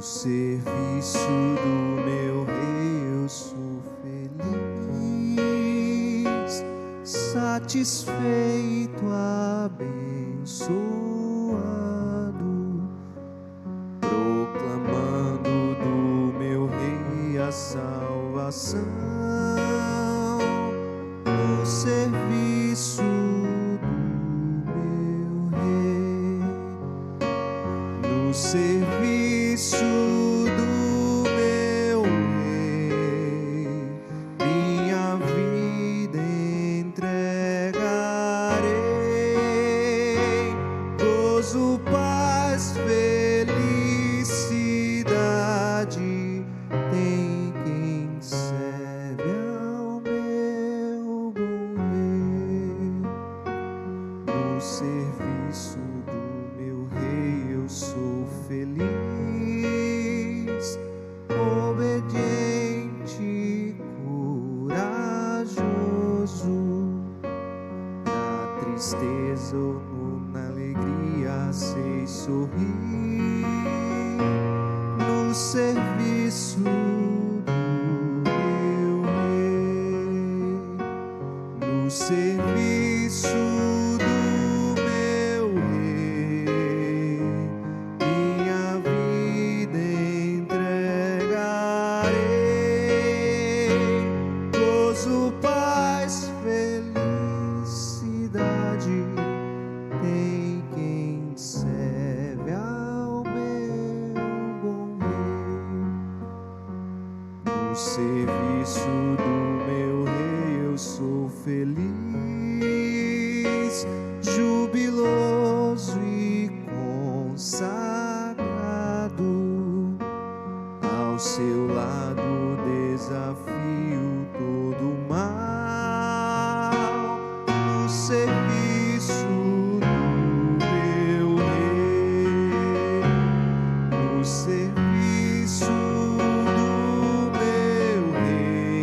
No serviço do meu Rei eu sou feliz, satisfeito, abençoado, proclamando do meu Rei a salvação. No serviço do meu Rei, no serviço do meu Rei, minha vida entregarei. Gozo, paz, felicidade tem quem serve ao meu bom Rei. No serviço do meu Rei eu sou feliz, obediente, corajoso. Na tristeza ou na alegria sei sorrir. No serviço do meu Rei, no serviço do meu Rei, minha vida entregarei. Gozo, paz, felicidade tem quem serve ao meu bom Rei. No serviço do meu Rei eu sou feliz, jubiloso e consagrado. Ao seu lado desafio todo o mal. No serviço do meu Rei, no serviço do meu Rei,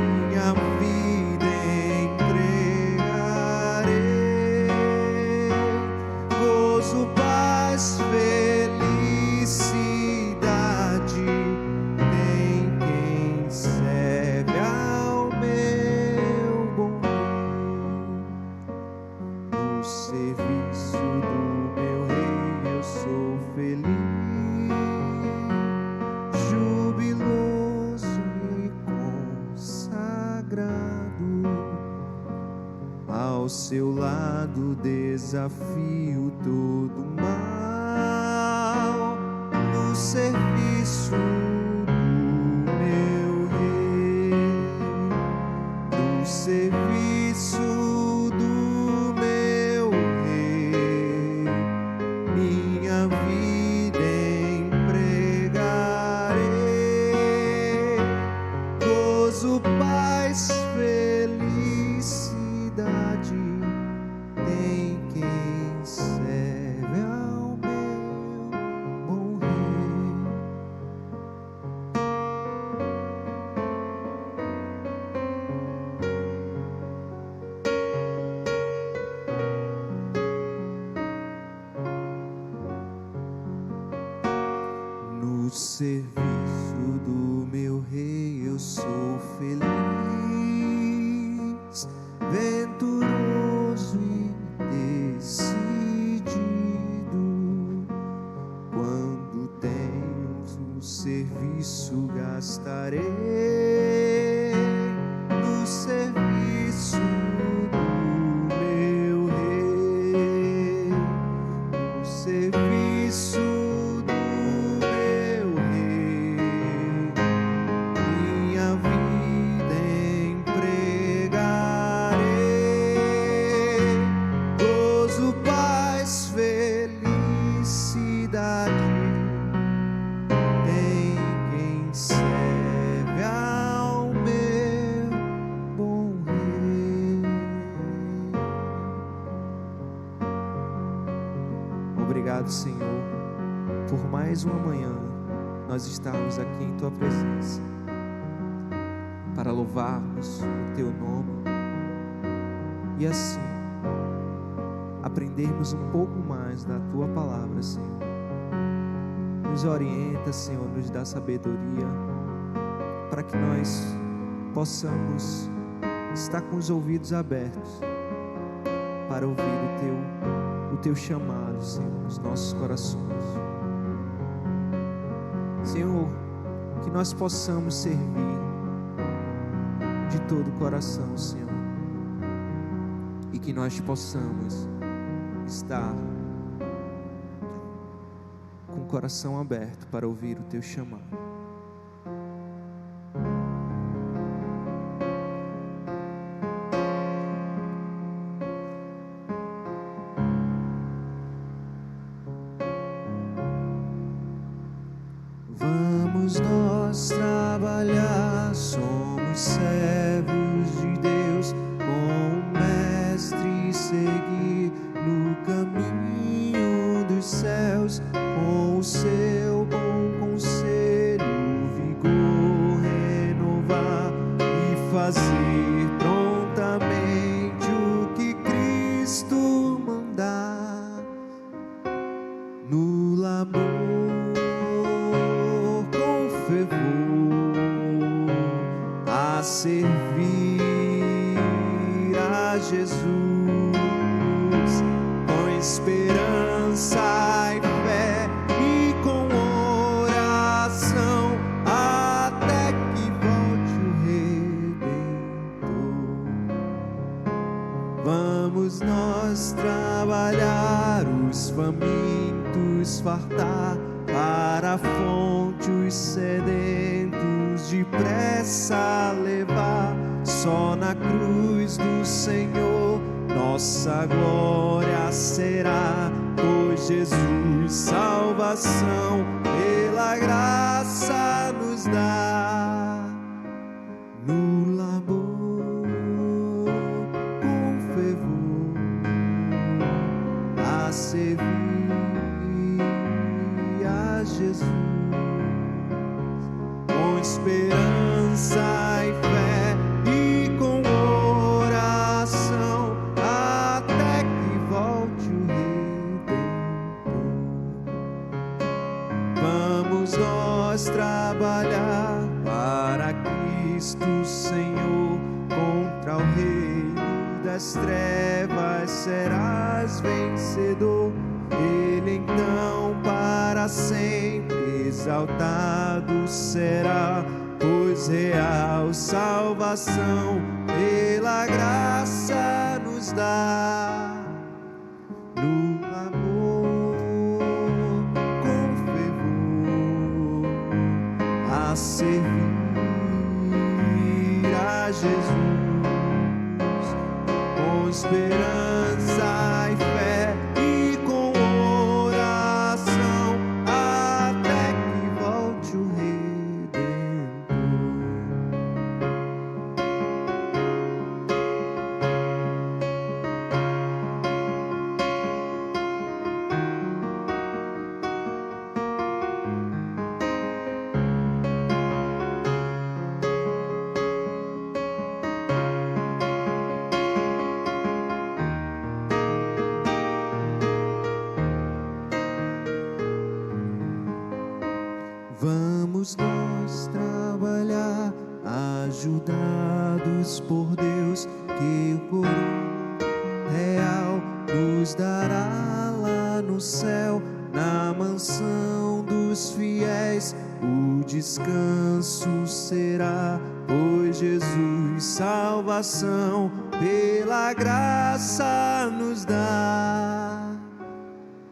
minha vida entregarei. Gozo, paz, felicidade tem quem serve ao meu bom Rei. No serviço do meu Rei eu sou feliz, jubiloso e consagrado. Ao seu lado desafio todo o mal. No serviço do meu Rei, no serviço do meu Rei, minha vida empregarei. Gozo, paz, felicidade tem quem serve ao meu bom Rei. No serviço do meu Rei eu sou feliz, venturoso e decidido. Quando tenho um serviço gastarei. No serviço do meu Rei, no serviço do meu Rei, minha vida empregarei. Gozo, paz, felicidade tem quem serve ao meu bom Rei. Obrigado, Senhor, por mais uma manhã nós estarmos aqui em Tua presença para louvarmos o Teu nome e assim aprendermos um pouco mais da Tua palavra, Senhor. nos orienta, Senhor, nos dá sabedoria, para que nós possamos estar com os ouvidos abertos para ouvir o Teu chamado, Senhor, nos nossos corações. Senhor, que nós possamos servir de todo o coração, Senhor, e que nós possamos estar com o coração aberto para ouvir o Teu chamado. Vamos nós trabalhar, somos servos de Deus, com o Mestre seguir no caminho dos céus, com o seu bom conselho, vigor renovar e fazer prontamente o que Cristo mandar no labor. A servir a Jesus com esperança e fé e com oração até que volte o Redentor. Vamos nós trabalhar, os famintos fartar, para a fonte os sedentos depressa levar. Só na cruz do Senhor nossa glória será, pois Jesus salvação pela graça nos dá. No labor com fervor a servir a Jesus, com esperança e fé e com oração até que volte o Redentor. Vamos nós trabalhar para Cristo Senhor, contra o reino das trevas serás vencedor. Ele então para sempre exaltado será, pois real salvação pela graça nos dá. No amor com fervor a servir a Jesus, com esperança e fé e com oração até que volte o Redentor. Vamos nós trabalhar, ajudados por Deus, que o coroa real nos dará lá no céu, na mansão dos fiéis. O descanso será, pois Jesus salvação pela graça nos dá.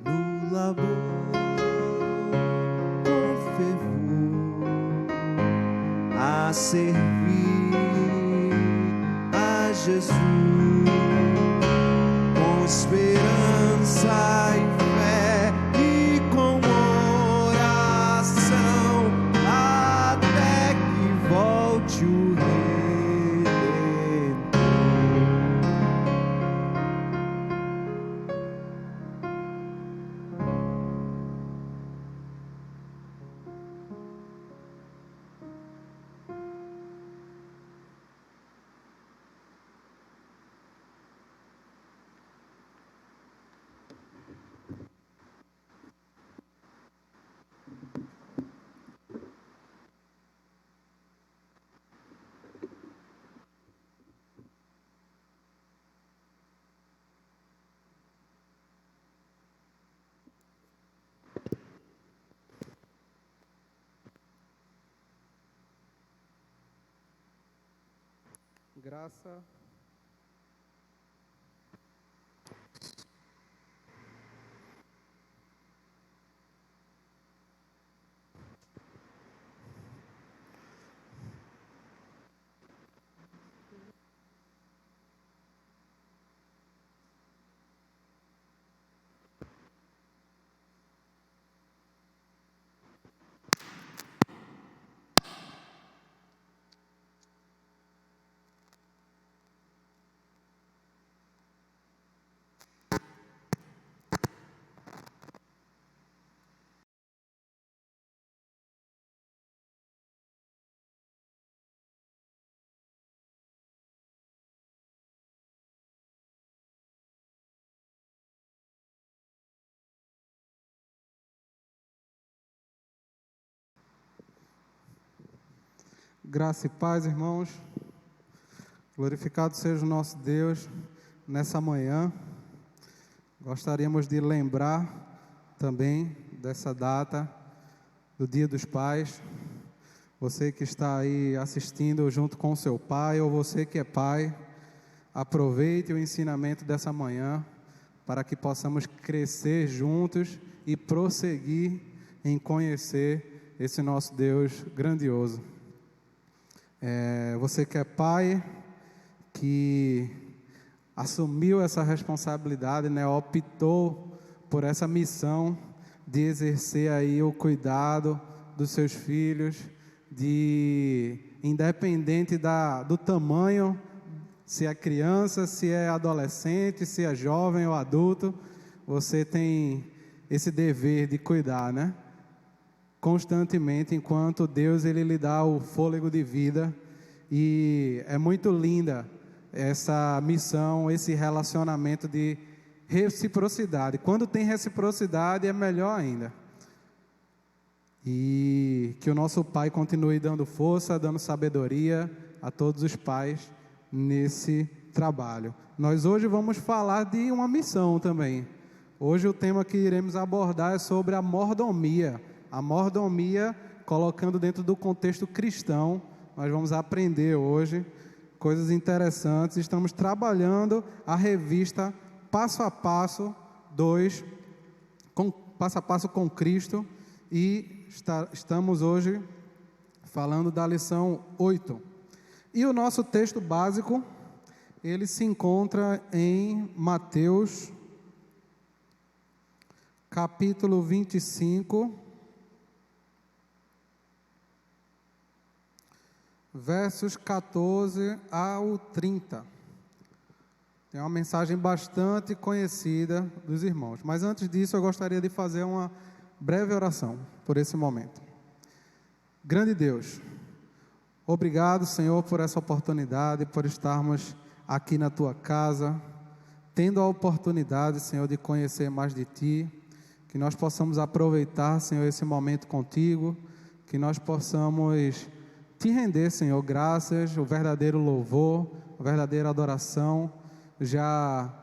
No labor a servir a Jesus, com esperança e fé e com oração até que volte o Redentor. Graça. Graça e paz, irmãos. Glorificado seja o nosso Deus nessa manhã. Gostaríamos de lembrar também dessa data do Dia dos Pais. Você que está aí assistindo junto com o seu pai, ou você que é pai, aproveite o ensinamento dessa manhã para que possamos crescer juntos e prosseguir em conhecer esse nosso Deus grandioso. Você que é pai, que assumiu essa responsabilidade, né, optou por essa missão de exercer aí o cuidado dos seus filhos, independente do tamanho, se é criança, se é adolescente, se é jovem ou adulto, você tem esse dever de cuidar, né? Constantemente, enquanto Deus ele lhe dá o fôlego de vida. E é muito linda essa missão, esse relacionamento de reciprocidade. Quando tem reciprocidade é melhor ainda. E que o nosso Pai continue dando força, dando sabedoria a todos os pais nesse trabalho. Nós hoje vamos falar de uma missão também. Hoje o tema que iremos abordar é sobre a mordomia. A mordomia, colocando dentro do contexto cristão, nós vamos aprender hoje coisas interessantes. Estamos trabalhando a revista Passo a Passo 2, Passo a Passo com Cristo, e estamos hoje falando da lição 8. E o nosso texto básico, ele se encontra em Mateus, capítulo 25, versos 14 ao 30. É uma mensagem bastante conhecida dos irmãos. Mas antes disso, eu gostaria de fazer uma breve oração por esse momento. Grande Deus, obrigado, Senhor, por essa oportunidade, por estarmos aqui na Tua casa, tendo a oportunidade, Senhor, de conhecer mais de Ti, que nós possamos aproveitar, Senhor, esse momento contigo, que nós possamos Te render, Senhor, graças, o verdadeiro louvor, a verdadeira adoração. Já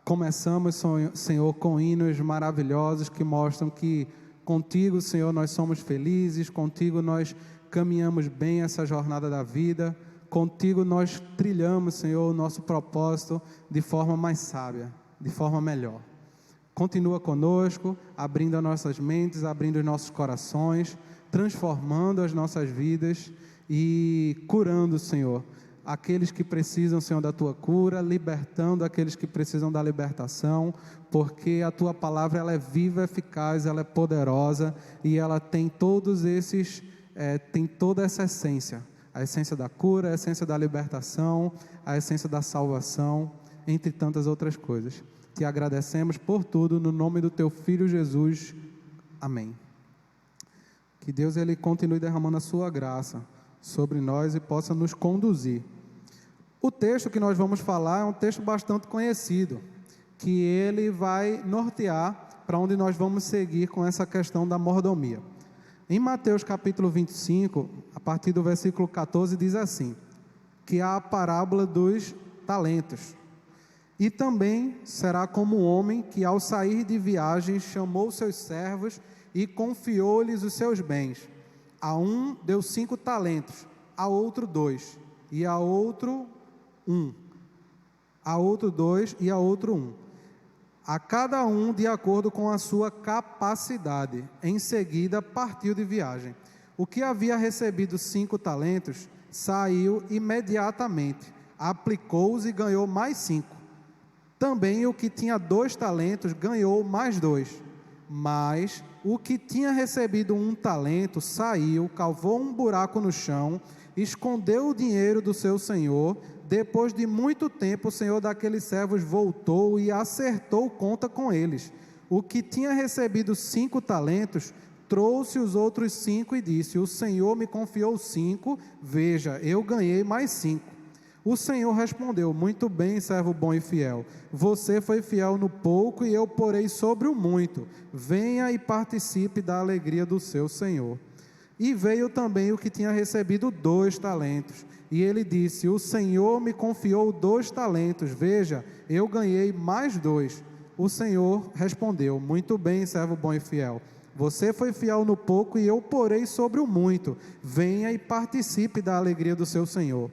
começamos, Senhor, com hinos maravilhosos que mostram que contigo, Senhor, nós somos felizes, contigo nós caminhamos bem essa jornada da vida, contigo nós trilhamos, Senhor, o nosso propósito de forma mais sábia, de forma melhor. Continua conosco, abrindo as nossas mentes, abrindo os nossos corações, transformando as nossas vidas e curando, Senhor, aqueles que precisam, Senhor, da Tua cura, libertando aqueles que precisam da libertação, porque a Tua palavra ela é viva, eficaz, ela é poderosa e ela tem tem toda essa essência, a essência da cura, a essência da libertação, a essência da salvação, entre tantas outras coisas. Te agradecemos por tudo, no nome do Teu Filho Jesus. Amém. Que Deus ele continue derramando a sua graça sobre nós e possa nos conduzir. O texto que nós vamos falar é um texto bastante conhecido, que ele vai nortear para onde nós vamos seguir com essa questão da mordomia. Em Mateus capítulo 25, a partir do versículo 14, diz assim, que há a parábola dos talentos. E também será como um homem que ao sair de viagem chamou seus servos e confiou-lhes os seus bens. A um deu 5 talentos, a outro 2, e a outro 1, a outro 2 e a outro 1. A cada um de acordo com a sua capacidade. Em seguida, partiu de viagem. O que havia recebido 5 talentos, saiu imediatamente, aplicou-os e ganhou mais 5. Também o que tinha 2 talentos, ganhou mais 2. Mas o que tinha recebido 1 talento, saiu, cavou um buraco no chão, escondeu o dinheiro do seu senhor. Depois de muito tempo, o senhor daqueles servos voltou e acertou conta com eles. O que tinha recebido 5 talentos, trouxe os outros 5 e disse: o senhor me confiou 5, veja, eu ganhei mais 5. O senhor respondeu: muito bem, servo bom e fiel. Você foi fiel no pouco e eu porei sobre o muito. Venha e participe da alegria do seu senhor. E veio também o que tinha recebido 2 talentos. E ele disse: o senhor me confiou 2 talentos. Veja, eu ganhei mais 2. O senhor respondeu: muito bem, servo bom e fiel. Você foi fiel no pouco e eu porei sobre o muito. Venha e participe da alegria do seu senhor.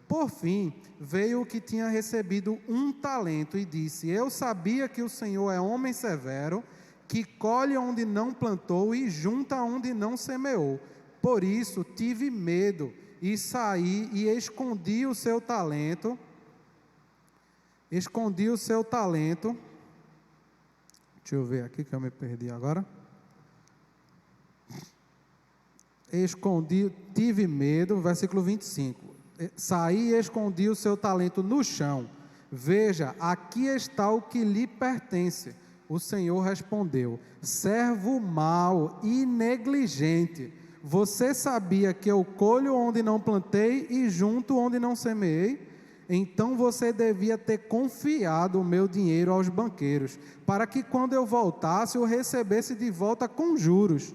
Por fim, veio o que tinha recebido 1 talento e disse: eu sabia que o Senhor é homem severo, que colhe onde não plantou e junta onde não semeou. Por isso tive medo e saí e escondi o seu talento. Escondi o seu talento. Deixa eu ver aqui que eu me perdi agora. Tive medo, versículo 25. Saí e escondi o seu talento no chão. Veja, aqui está o que lhe pertence. O Senhor respondeu: servo mau e negligente, você sabia que eu colho onde não plantei e junto onde não semeei? Então você devia ter confiado o meu dinheiro aos banqueiros, para que quando eu voltasse, eu recebesse de volta com juros.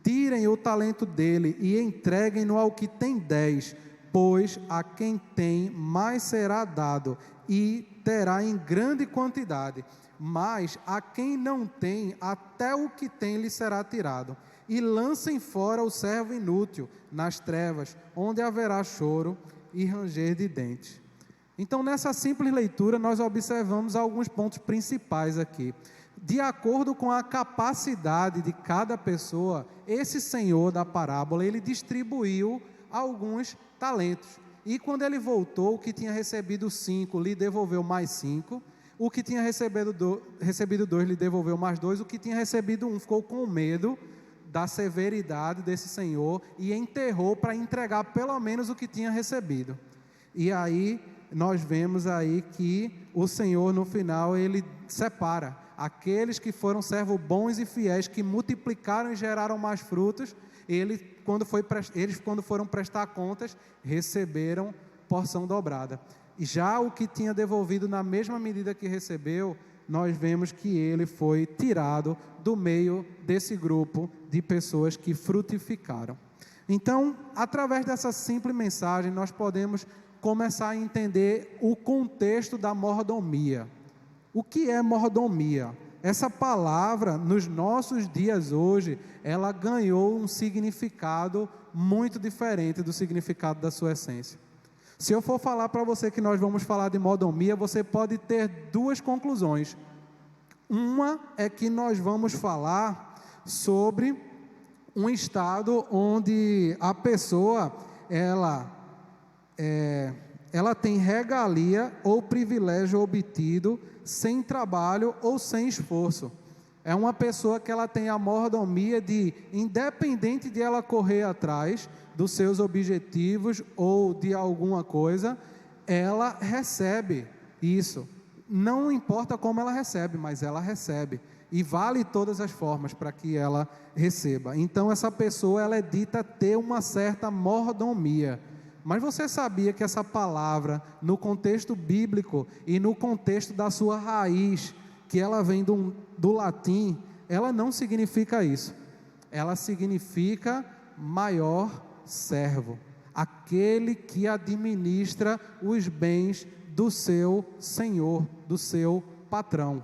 Tirem o talento dele e entreguem-no ao que tem 10, pois a quem tem mais será dado e terá em grande quantidade, mas a quem não tem, até o que tem lhe será tirado. E lancem fora o servo inútil nas trevas, onde haverá choro e ranger de dentes. Então, nessa simples leitura, nós observamos alguns pontos principais aqui. De acordo com a capacidade de cada pessoa, esse senhor da parábola, ele distribuiu alguns talentos. E quando ele voltou, o que tinha recebido 5 lhe devolveu mais 5. O que tinha recebido 2 lhe devolveu mais 2. O que tinha recebido 1 ficou com medo da severidade desse senhor e enterrou para entregar pelo menos o que tinha recebido. E aí nós vemos aí que o Senhor no final ele separa aqueles que foram servos bons e fiéis, que multiplicaram e geraram mais frutos. Eles quando foram prestar contas, receberam porção dobrada. E já o que tinha devolvido na mesma medida que recebeu, nós vemos que ele foi tirado do meio desse grupo de pessoas que frutificaram. Então, através dessa simples mensagem, nós podemos começar a entender o contexto da mordomia. O que é mordomia? Essa palavra, nos nossos dias hoje, ela ganhou um significado muito diferente do significado da sua essência. Se eu for falar para você que nós vamos falar de mordomia, você pode ter 2 conclusões. Uma é que nós vamos falar sobre um estado onde a pessoa, ela tem regalia ou privilégio obtido sem trabalho ou sem esforço. É uma pessoa que ela tem a mordomia de, independente de ela correr atrás dos seus objetivos ou de alguma coisa, ela recebe isso. Não importa como ela recebe, mas ela recebe. E vale todas as formas para que ela receba. Então essa pessoa, ela é dita ter uma certa mordomia. Mas você sabia que essa palavra, no contexto bíblico e no contexto da sua raiz, que ela vem do latim, ela não significa isso. Ela significa maior servo, aquele que administra os bens do seu senhor, do seu patrão.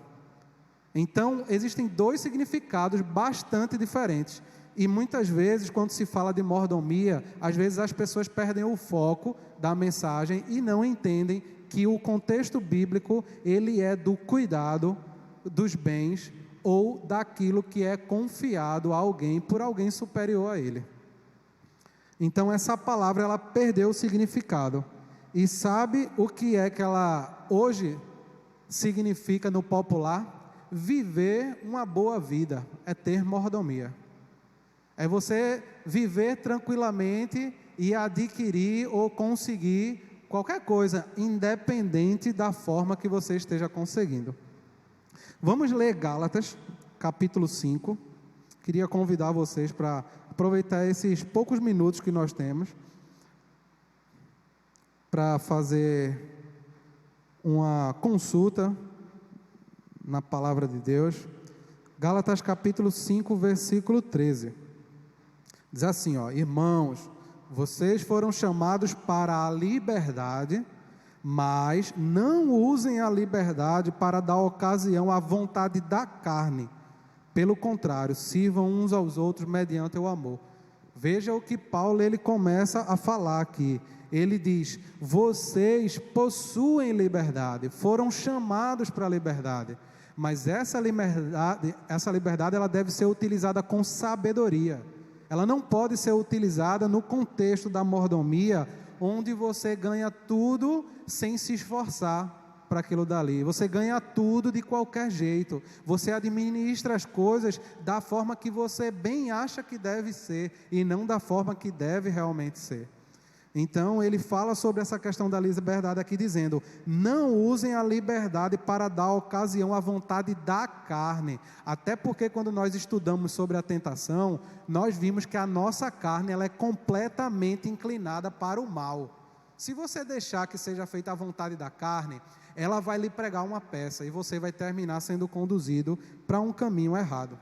Então, existem dois significados bastante diferentes. E muitas vezes, quando se fala de mordomia, às vezes as pessoas perdem o foco da mensagem e não entendem que o contexto bíblico, ele é do cuidado dos bens ou daquilo que é confiado a alguém por alguém superior a ele. Então, essa palavra, ela perdeu o significado. E sabe o que é que ela hoje significa no popular? Viver uma boa vida, é ter mordomia. É você viver tranquilamente e adquirir ou conseguir qualquer coisa, independente da forma que você esteja conseguindo. Vamos ler Gálatas, capítulo 5. Queria convidar vocês para aproveitar esses poucos minutos que nós temos para fazer uma consulta na palavra de Deus. Gálatas capítulo 5, versículo 13. Diz assim, irmãos, vocês foram chamados para a liberdade, mas não usem a liberdade para dar ocasião à vontade da carne. Pelo contrário, sirvam uns aos outros mediante o amor. Veja o que Paulo ele começa a falar aqui. Ele diz, vocês possuem liberdade, foram chamados para a liberdade, mas essa liberdade ela deve ser utilizada com sabedoria. Ela não pode ser utilizada no contexto da mordomia, onde você ganha tudo sem se esforçar para aquilo dali. Você ganha tudo de qualquer jeito. Você administra as coisas da forma que você bem acha que deve ser e não da forma que deve realmente ser. Então, ele fala sobre essa questão da liberdade aqui, dizendo, não usem a liberdade para dar ocasião à vontade da carne, até porque quando nós estudamos sobre a tentação, nós vimos que a nossa carne ela é completamente inclinada para o mal. Se você deixar que seja feita a vontade da carne, ela vai lhe pregar uma peça e você vai terminar sendo conduzido para um caminho errado.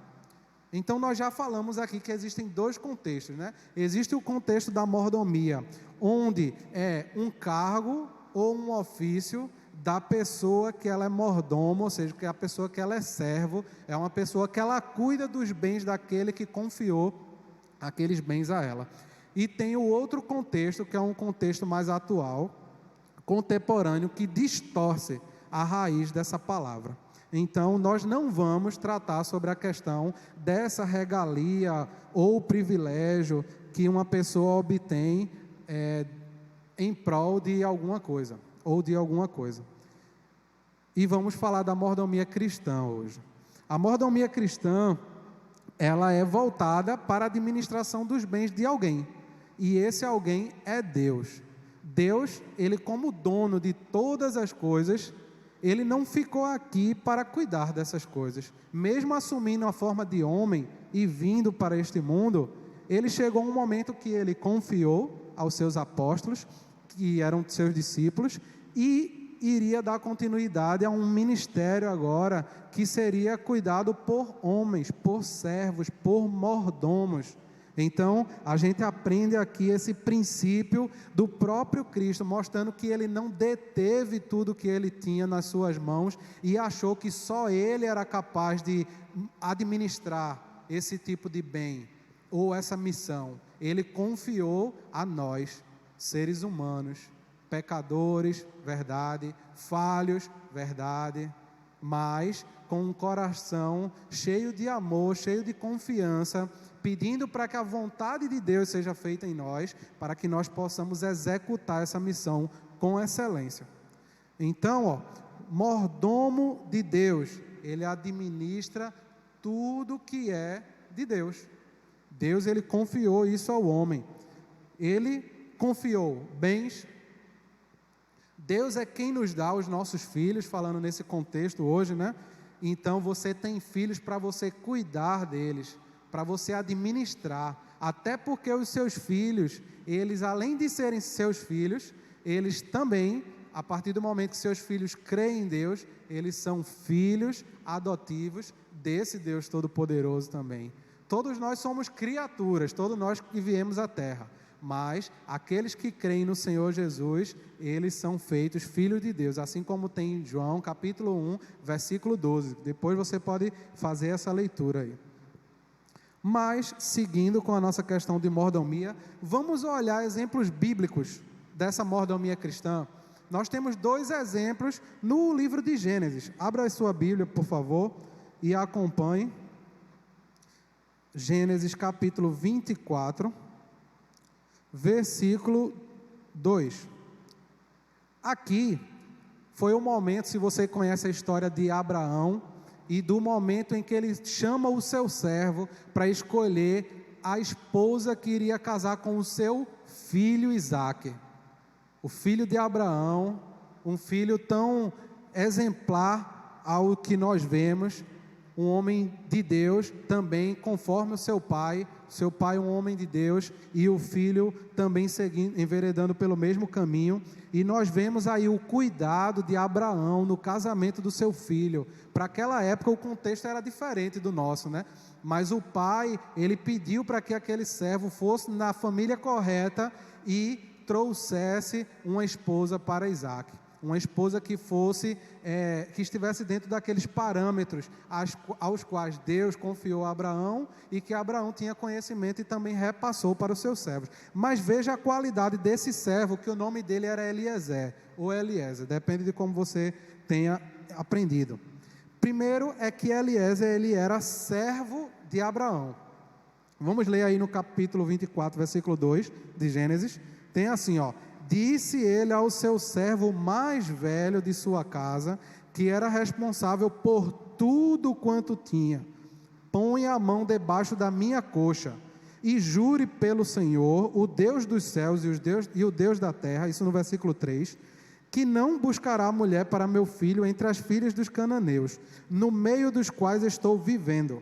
Então, nós já falamos aqui que existem dois contextos, né? Existe o contexto da mordomia, onde é um cargo ou um ofício da pessoa que ela é mordomo, ou seja, que é a pessoa que ela é servo, é uma pessoa que ela cuida dos bens daquele que confiou aqueles bens a ela. E tem o outro contexto, que é um contexto mais atual, contemporâneo, que distorce a raiz dessa palavra. Então, nós não vamos tratar sobre a questão dessa regalia ou privilégio que uma pessoa obtém em prol de alguma coisa, ou de alguma coisa. E vamos falar da mordomia cristã hoje. A mordomia cristã, ela é voltada para a administração dos bens de alguém. E esse alguém é Deus. Deus, ele como dono de todas as coisas, ele não ficou aqui para cuidar dessas coisas. Mesmo assumindo a forma de homem e vindo para este mundo, ele chegou um momento que ele confiou aos seus apóstolos, que eram seus discípulos, e iria dar continuidade a um ministério agora que seria cuidado por homens, por servos, por mordomos. Então, a gente aprende aqui esse princípio do próprio Cristo, mostrando que ele não deteve tudo que ele tinha nas suas mãos e achou que só ele era capaz de administrar esse tipo de bem ou essa missão. Ele confiou a nós, seres humanos, pecadores, verdade, falhos, verdade, mas com um coração cheio de amor, cheio de confiança, pedindo para que a vontade de Deus seja feita em nós, para que nós possamos executar essa missão com excelência. Então, mordomo de Deus, ele administra tudo que é de Deus. Deus, ele confiou isso ao homem. Ele confiou bens. Deus é quem nos dá os nossos filhos, falando nesse contexto hoje, né? Então, você tem filhos para você cuidar deles, para você administrar, até porque os seus filhos, eles além de serem seus filhos, eles também, a partir do momento que seus filhos creem em Deus, eles são filhos adotivos desse Deus Todo-Poderoso também. Todos nós somos criaturas, todos nós que viemos à Terra, Mas aqueles que creem no Senhor Jesus, eles são feitos filhos de Deus, assim como tem em João capítulo 1, versículo 12. Depois você pode fazer essa leitura aí. Mas, seguindo com a nossa questão de mordomia, vamos olhar exemplos bíblicos dessa mordomia cristã. Nós temos 2 exemplos no livro de Gênesis. Abra a sua Bíblia, por favor, e acompanhe. Gênesis capítulo 24, versículo 2. Aqui foi o momento, se você conhece a história de Abraão, e do momento em que ele chama o seu servo para escolher a esposa que iria casar com o seu filho Isaque. O filho de Abraão, um filho tão exemplar ao que nós vemos, um homem de Deus também, conforme o seu pai um homem de Deus, e o filho também seguindo, enveredando pelo mesmo caminho, e nós vemos aí o cuidado de Abraão no casamento do seu filho. Para aquela época o contexto era diferente do nosso, né? Mas o pai, ele pediu para que aquele servo fosse na família correta e trouxesse uma esposa para Isaque. Uma esposa que fosse, que estivesse dentro daqueles parâmetros aos quais Deus confiou a Abraão e que Abraão tinha conhecimento e também repassou para os seus servos. Mas veja a qualidade desse servo, que o nome dele era Eliezer, ou Eliezer, depende de como você tenha aprendido. Primeiro é que Eliezer, ele era servo de Abraão. Vamos ler aí no capítulo 24, versículo 2 de Gênesis. Tem assim, ó: disse ele ao seu servo mais velho de sua casa, que era responsável por tudo quanto tinha: põe a mão debaixo da minha coxa, e jure pelo Senhor, o Deus dos céus e o Deus da terra, isso no versículo 3, que não buscará mulher para meu filho entre as filhas dos cananeus, no meio dos quais estou vivendo.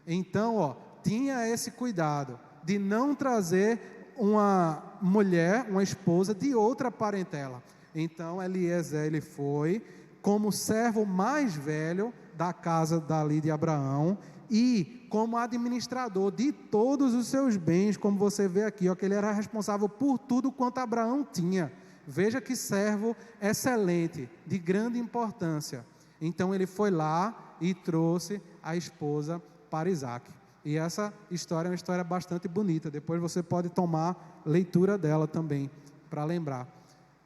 Então, ó, tinha esse cuidado de não trazer uma mulher, uma esposa de outra parentela. Então Eliezer, ele foi como servo mais velho da casa dali de Abraão e como administrador de todos os seus bens, como você vê aqui, ó, que ele era responsável por tudo quanto Abraão tinha. Veja que servo excelente, de grande importância. Então ele foi lá e trouxe a esposa para Isaque. E essa história é uma história bastante bonita. Depois você pode tomar leitura dela também, para lembrar.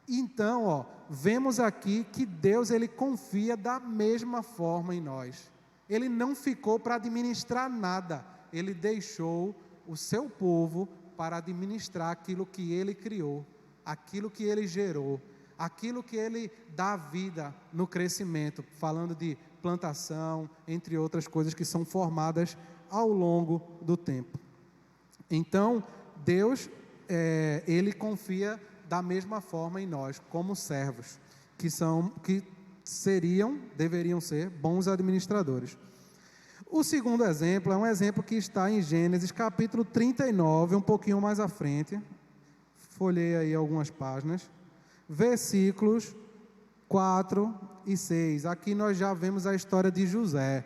Então, ó, vemos aqui que Deus, ele confia da mesma forma em nós. Ele não ficou para administrar nada. Ele deixou o seu povo para administrar aquilo que ele criou, aquilo que ele gerou, aquilo que ele dá vida no crescimento, falando de plantação, entre outras coisas que são formadas ao longo do tempo. Então, Deus, ele confia da mesma forma em nós, como servos, que deveriam ser bons administradores. O segundo exemplo é um exemplo que está em Gênesis capítulo 39, um pouquinho mais à frente. Folhei aí algumas páginas, versículos 4 e 6. Aqui nós já vemos a história de José.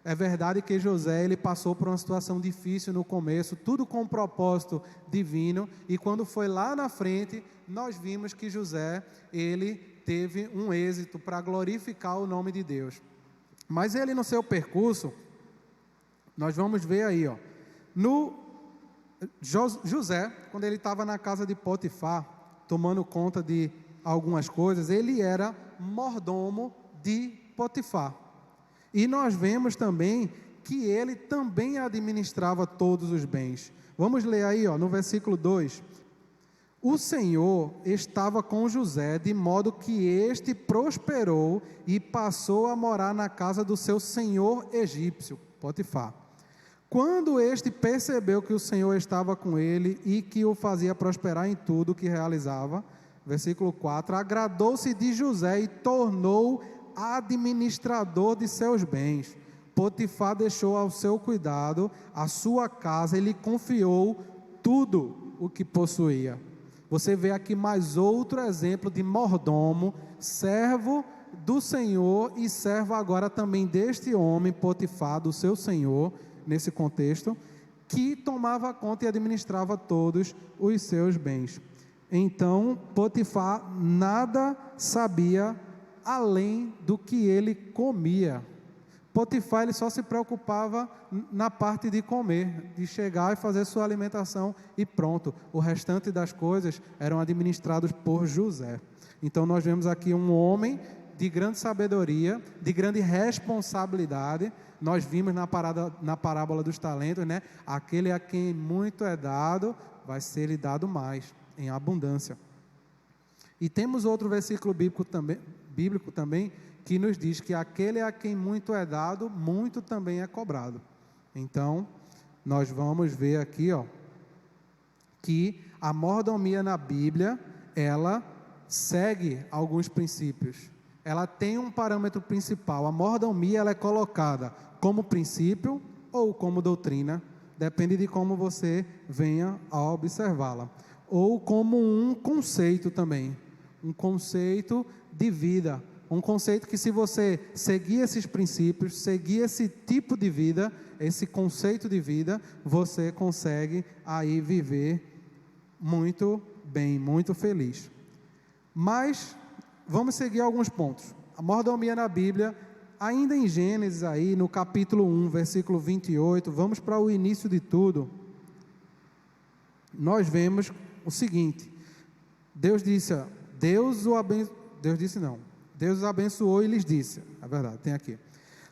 É verdade que José, ele passou por uma situação difícil no começo, tudo com um propósito divino, e quando foi lá na frente, nós vimos que José, ele teve um êxito para glorificar o nome de Deus. Mas ele, no seu percurso, nós vamos ver aí, ó, José, quando ele estava na casa de Potifar, tomando conta de algumas coisas, ele era mordomo de Potifar. E nós vemos também que ele também administrava todos os bens. Vamos ler aí, ó, no versículo 2. O Senhor estava com José, de modo que este prosperou e passou a morar na casa do seu senhor egípcio, Potifar. Quando este percebeu que o Senhor estava com ele e que o fazia prosperar em tudo o que realizava, versículo 4, agradou-se de José e tornou administrador de seus bens. Potifar deixou ao seu cuidado a sua casa e lhe confiou tudo o que possuía. Você vê aqui mais outro exemplo de mordomo, servo do Senhor e servo agora também deste homem, Potifar, do seu senhor, nesse contexto, que tomava conta e administrava todos os seus bens. Então, Potifar nada sabia além do que ele comia. Potifar ele só se preocupava na parte de comer, de chegar e fazer sua alimentação e pronto. O restante das coisas eram administrados por José. Então nós vemos aqui um homem de grande sabedoria, de grande responsabilidade. Nós vimos na parábola dos talentos, né? Aquele a quem muito é dado, vai ser-lhe dado mais, em abundância. E temos outro versículo bíblico também, que nos diz que aquele a quem muito é dado, muito também é cobrado. Então, nós vamos ver aqui, que a mordomia na Bíblia, ela segue alguns princípios. Ela tem um parâmetro principal. A mordomia, ela é colocada como princípio ou como doutrina, depende de como você venha a observá-la. Ou como um conceito também, um conceito de vida. Um conceito que, se você seguir esses princípios, seguir esse tipo de vida, esse conceito de vida, você consegue aí viver muito bem, muito feliz. Mas vamos seguir alguns pontos. A mordomia na Bíblia, ainda em Gênesis aí, no capítulo 1, versículo 28, vamos para o início de tudo. Nós vemos o seguinte: Deus os abençoou e lhes disse, é verdade, tem aqui: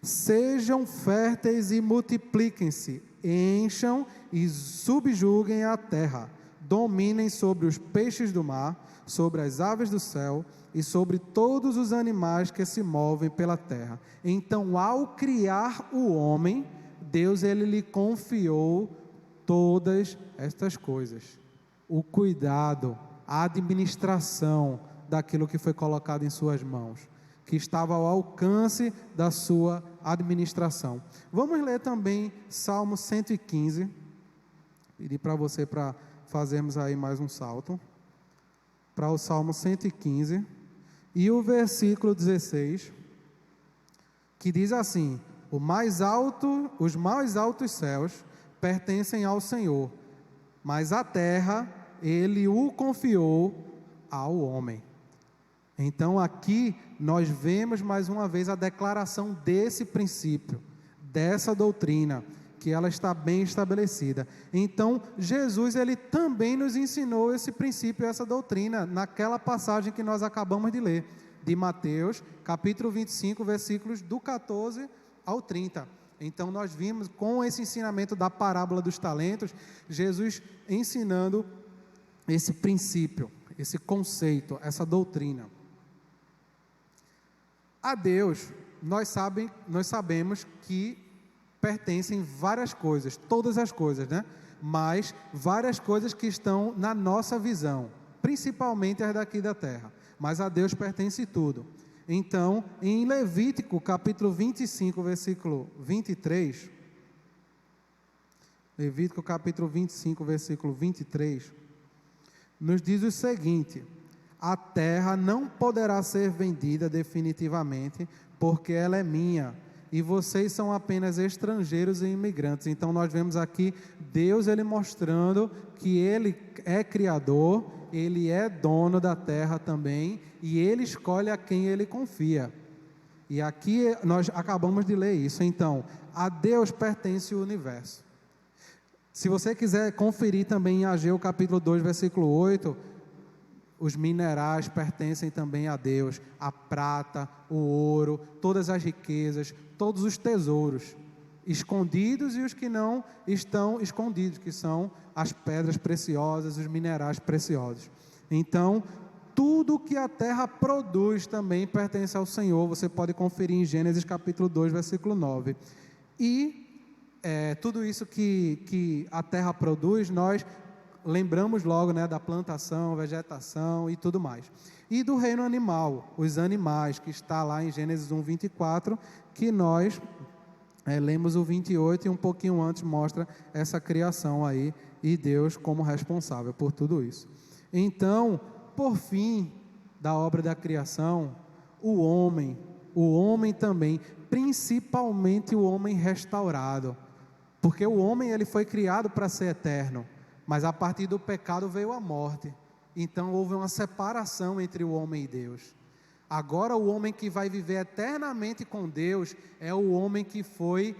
sejam férteis e multipliquem-se, encham e subjuguem a terra, dominem sobre os peixes do mar, sobre as aves do céu e sobre todos os animais que se movem pela terra. Então, ao criar o homem, Deus ele lhe confiou todas estas coisas: o cuidado, a administração daquilo que foi colocado em suas mãos, que estava ao alcance da sua administração. Vamos ler também Salmo 115, pedir para você para fazermos aí mais um salto, para o Salmo 115, e o versículo 16, que diz assim: os mais altos céus pertencem ao Senhor, mas a terra Ele o confiou ao homem. Então aqui nós vemos mais uma vez a declaração desse princípio, dessa doutrina, que ela está bem estabelecida. Então Jesus ele também nos ensinou esse princípio, essa doutrina, naquela passagem que nós acabamos de ler, de Mateus, capítulo 25, versículos do 14 ao 30. Então nós vimos com esse ensinamento da parábola dos talentos, Jesus ensinando esse princípio, esse conceito, essa doutrina. A Deus, nós sabemos que pertencem várias coisas, todas as coisas, né? Mas várias coisas que estão na nossa visão, principalmente as daqui da terra. Mas a Deus pertence tudo. Então, em Levítico, capítulo 25, versículo 23, Levítico, capítulo 25, versículo 23, nos diz o seguinte: a terra não poderá ser vendida definitivamente, porque ela é minha, e vocês são apenas estrangeiros e imigrantes. Então nós vemos aqui Deus ele mostrando que Ele é Criador, Ele é dono da terra também, e Ele escolhe a quem Ele confia. E aqui nós acabamos de ler isso. Então, a Deus pertence o universo. Se você quiser conferir também em Ageu capítulo 2, versículo 8, os minerais pertencem também a Deus, a prata, o ouro, todas as riquezas, todos os tesouros, escondidos e os que não estão escondidos, que são as pedras preciosas, os minerais preciosos. Então, tudo que a terra produz também pertence ao Senhor. Você pode conferir em Gênesis capítulo 2, versículo 9. E tudo isso que a terra produz, nós lembramos logo, né, da plantação, vegetação e tudo mais. E do reino animal, os animais, que está lá em Gênesis 1, 24, que nós lemos o 28 e um pouquinho antes mostra essa criação aí, e Deus como responsável por tudo isso. Então, por fim da obra da criação, o homem também, principalmente o homem restaurado, Porque o homem ele foi criado para ser eterno, mas a partir do pecado veio a morte. Então houve uma separação entre o homem e Deus. Agora o homem que vai viver eternamente com Deus é o homem que foi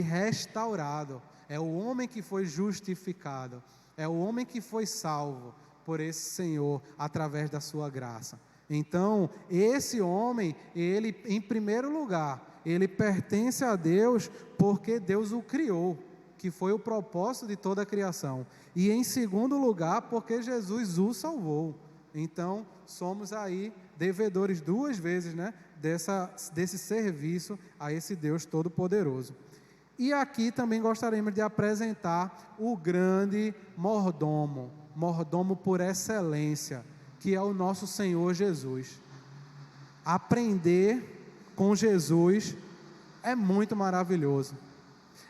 restaurado, é o homem que foi justificado, é o homem que foi salvo por esse Senhor através da sua graça. Então, esse homem, ele, em primeiro lugar, ele pertence a Deus porque Deus o criou, que foi o propósito de toda a criação. E em segundo lugar, porque Jesus o salvou. Então, somos aí devedores duas vezes, né, desse serviço a esse Deus Todo-Poderoso. E aqui também gostaríamos de apresentar o grande mordomo por excelência, que é o nosso Senhor Jesus. Aprender com Jesus é muito maravilhoso.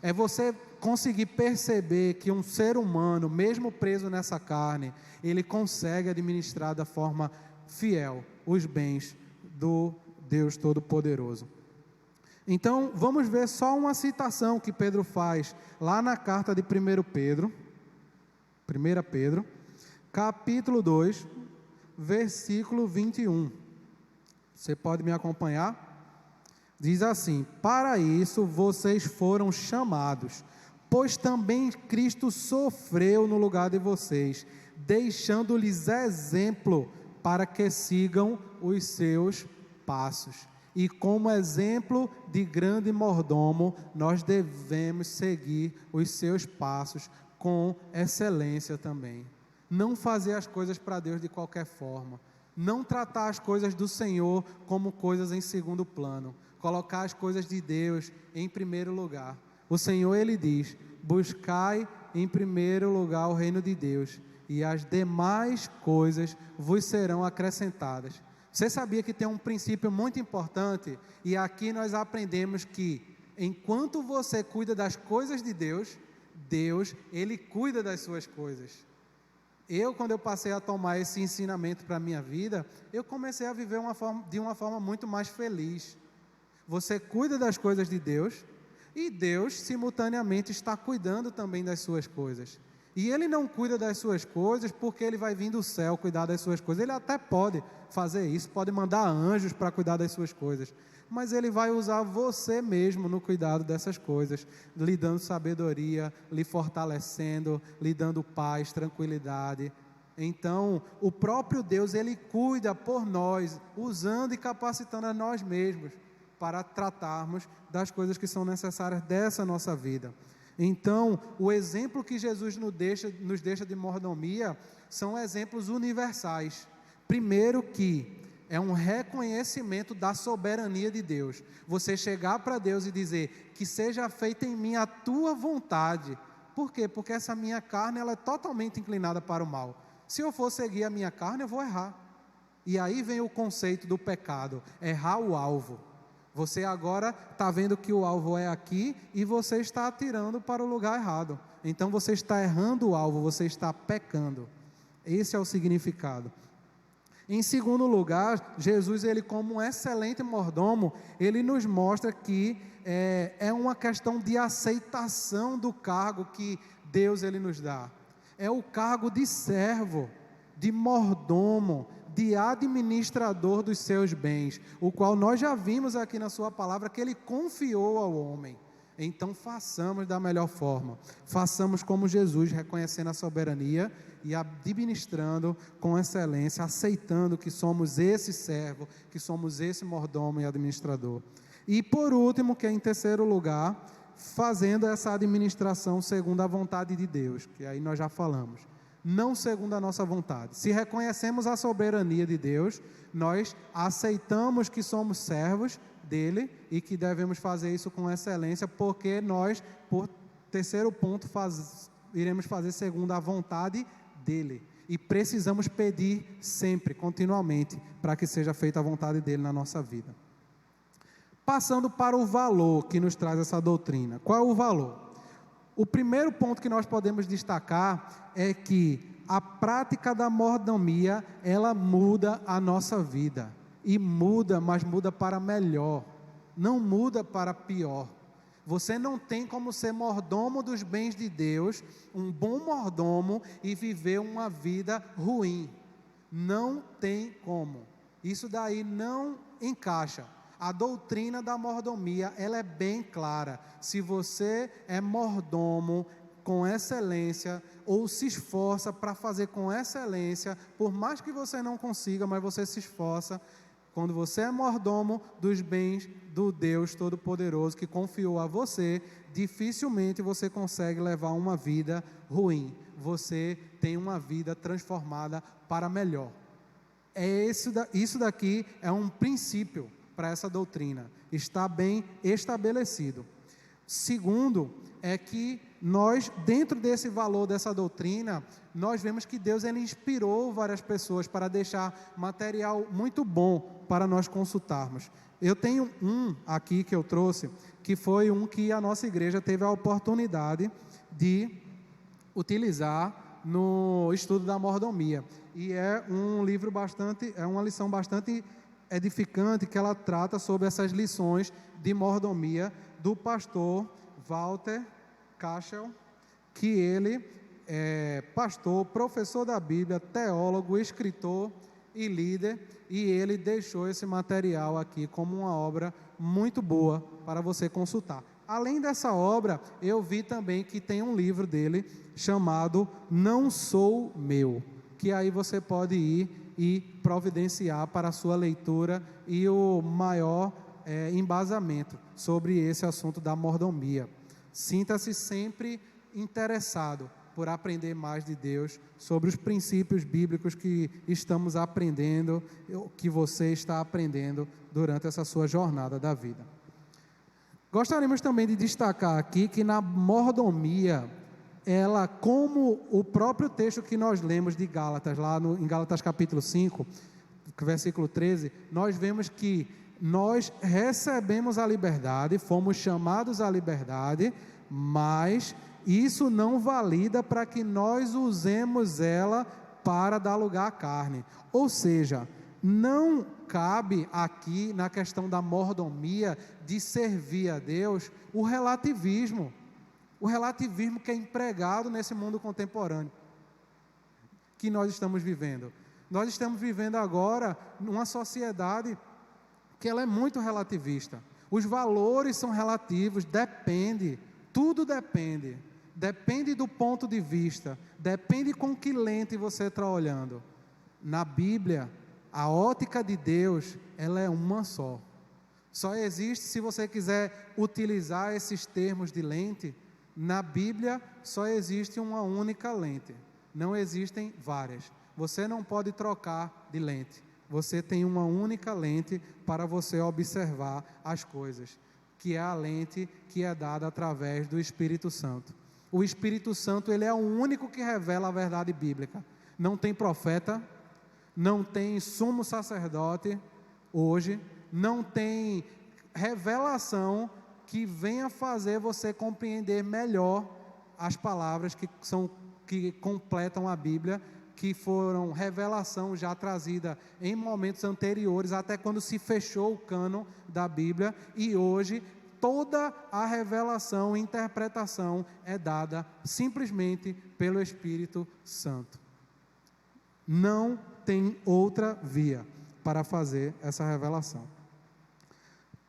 É você conseguir perceber que um ser humano, mesmo preso nessa carne, ele consegue administrar da forma fiel os bens do Deus Todo-Poderoso. Então, vamos ver só uma citação que Pedro faz lá na carta de 1 Pedro, capítulo 2, versículo 21. Você pode me acompanhar? Diz assim: para isso vocês foram chamados, pois também Cristo sofreu no lugar de vocês, deixando-lhes exemplo para que sigam os seus passos. E como exemplo de grande mordomo, nós devemos seguir os seus passos com excelência também. Não fazer as coisas para Deus de qualquer forma. Não tratar as coisas do Senhor como coisas em segundo plano. Colocar as coisas de Deus em primeiro lugar. O Senhor, Ele diz: buscai em primeiro lugar o reino de Deus, e as demais coisas vos serão acrescentadas. Você sabia que tem um princípio muito importante? E aqui nós aprendemos que, enquanto você cuida das coisas de Deus, Deus, Ele cuida das suas coisas. Quando eu passei a tomar esse ensinamento para a minha vida, eu comecei a viver de uma forma muito mais feliz. Você cuida das coisas de Deus, e Deus simultaneamente está cuidando também das suas coisas. E Ele não cuida das suas coisas porque Ele vai vir do céu cuidar das suas coisas. Ele até pode fazer isso, pode mandar anjos para cuidar das suas coisas, mas Ele vai usar você mesmo no cuidado dessas coisas, lhe dando sabedoria, lhe fortalecendo, lhe dando paz, tranquilidade. Então, o próprio Deus, Ele cuida por nós, usando e capacitando a nós mesmos para tratarmos das coisas que são necessárias dessa nossa vida. Então, o exemplo que Jesus nos deixa de mordomia são exemplos universais. Primeiro, que é um reconhecimento da soberania de Deus. Você chegar para Deus e dizer: que seja feita em mim a tua vontade. Por quê? Porque essa minha carne, ela é totalmente inclinada para o mal. Se eu for seguir a minha carne, eu vou errar. E aí vem o conceito do pecado: errar o alvo. Você agora está vendo que o alvo é aqui e você está atirando para o lugar errado. Então você está errando o alvo, você está pecando. Esse é o significado. Em segundo lugar, Jesus, Ele como um excelente mordomo, Ele nos mostra que é uma questão de aceitação do cargo que Deus Ele nos dá. É o cargo de servo, de mordomo, de administrador dos seus bens, o qual nós já vimos aqui na sua palavra que Ele confiou ao homem. Então façamos da melhor forma, façamos como Jesus, reconhecendo a soberania e administrando com excelência, aceitando que somos esse servo, que somos esse mordomo e administrador. E por último, que é em terceiro lugar, fazendo essa administração segundo a vontade de Deus, que aí nós já falamos. Não segundo a nossa vontade. Se reconhecemos a soberania de Deus, nós aceitamos que somos servos dele e que devemos fazer isso com excelência, porque nós, por terceiro ponto, iremos fazer segundo a vontade dele. E precisamos pedir sempre, continuamente, para que seja feita a vontade dele na nossa vida. Passando para o valor que nos traz essa doutrina. Qual é o valor? O primeiro ponto que nós podemos destacar é que a prática da mordomia, ela muda a nossa vida. E muda, mas muda para melhor. Não muda para pior. Você não tem como ser mordomo dos bens de Deus, um bom mordomo, e viver uma vida ruim. Não tem como. Isso daí não encaixa. A doutrina da mordomia, ela é bem clara. Se você é mordomo com excelência, ou se esforça para fazer com excelência, por mais que você não consiga, mas você se esforça, quando você é mordomo dos bens do Deus Todo-Poderoso que confiou a você, dificilmente você consegue levar uma vida ruim. Você tem uma vida transformada para melhor. Isso daqui é um princípio para essa doutrina. Está bem estabelecido. Segundo, é que nós, dentro desse valor dessa doutrina, nós vemos que Deus ele inspirou várias pessoas para deixar material muito bom para nós consultarmos. Eu tenho um aqui que eu trouxe, que foi um que a nossa igreja teve a oportunidade de utilizar no estudo da mordomia. E é um livro uma lição bastante edificante, que ela trata sobre essas lições de mordomia do pastor Walter Cashel, que ele é pastor, professor da Bíblia, teólogo, escritor e líder, e ele deixou esse material aqui como uma obra muito boa para você consultar. Além dessa obra, eu vi também que tem um livro dele chamado Não Sou Meu, que aí você pode ir e providenciar para a sua leitura e o maior embasamento sobre esse assunto da mordomia. Sinta-se sempre interessado por aprender mais de Deus, sobre os princípios bíblicos que estamos aprendendo, que você está aprendendo durante essa sua jornada da vida. Gostaríamos também de destacar aqui que na mordomia, ela, como o próprio texto que nós lemos de Gálatas, em Gálatas capítulo 5, versículo 13, nós vemos que nós recebemos a liberdade, fomos chamados à liberdade, mas isso não valida para que nós usemos ela para dar lugar à carne. Ou seja, não cabe aqui na questão da mordomia, de servir a Deus, o relativismo que é empregado nesse mundo contemporâneo que nós estamos vivendo. Nós estamos vivendo agora numa sociedade que ela é muito relativista. Os valores são relativos, tudo depende do ponto de vista, depende com que lente você está olhando. Na Bíblia, a ótica de Deus, ela é uma só. Só existe, se você quiser utilizar esses termos de lente, na Bíblia só existe uma única lente, não existem várias. Você não pode trocar de lente, você tem uma única lente para você observar as coisas, que é a lente que é dada através do Espírito Santo. O Espírito Santo, ele é o único que revela a verdade bíblica. Não tem profeta, não tem sumo sacerdote hoje, não tem revelação que venha fazer você compreender melhor as palavras que completam a Bíblia, que foram revelação já trazida em momentos anteriores, até quando se fechou o cânon da Bíblia, e hoje toda a revelação e interpretação é dada simplesmente pelo Espírito Santo. Não tem outra via para fazer essa revelação.